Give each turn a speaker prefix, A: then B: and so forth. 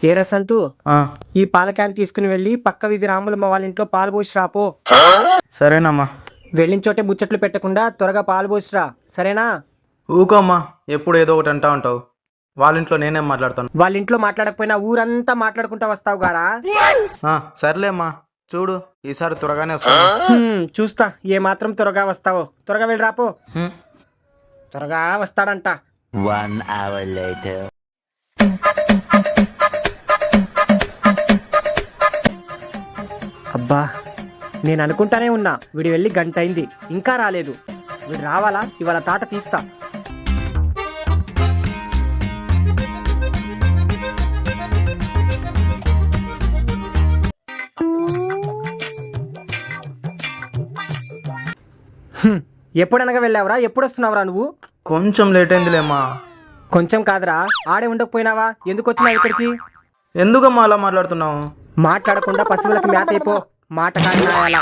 A: ఏ రసంతు
B: ఆ,
A: ఈ పాల క్యాన్ తీసుకుని వెళ్ళి పక్క వీధి రాములమ్మ వాళ్ళ ఇంట్లో పాలు పోసి రాపో.
B: సరేనమ్మా.
A: వెళ్ళిన చోటే ముచ్చట్లు పెట్టకుండా త్వరగా పాలు పోసిరా, సరేనా?
B: ఊకోమ్మా, ఎప్పుడు ఏదో ఒకటి అంటా ఉంటావు. వాళ్ళ ఇంట్లో నేనేం మాట్లాడతాను.
A: వాళ్ళ ఇంట్లో మాట్లాడకపోయినా ఊరంతా మాట్లాడుకుంటా వస్తావు గారా.
B: సర్లేమ్మా, చూడు ఈసారి త్వరగానే వస్తాను.
A: చూస్తా ఏ మాత్రం త్వరగా వస్తావో. త్వరగా వెళ్ళి రాపో.
B: హ్మ్.
A: త్వరగా వస్తాడంట.
C: 1 hour later.
A: అబ్బా, నేను అనుకుంటానే ఉన్నా వీడు వెళ్ళి గంట అయింది ఇంకా రాలేదు. వీడు రావాలా, ఇవాళ తాట తీస్తా. ఎప్పుడనగా వెళ్ళావురా, ఎప్పుడు వస్తున్నావురా నువ్వు?
B: కొంచెం లేట్ అయిందిలేమ్మా.
A: కొంచెం కాదురా, ఆడే ఉండకపోయినావా? ఎందుకు వచ్చినావు ఇక్కడికి?
B: ఎందుకమ్మా అలా మాట్లాడుతున్నావు?
A: మాట్లాడకుండా పశువులకు మేత అయిపో. మాట కాని నాయాలా.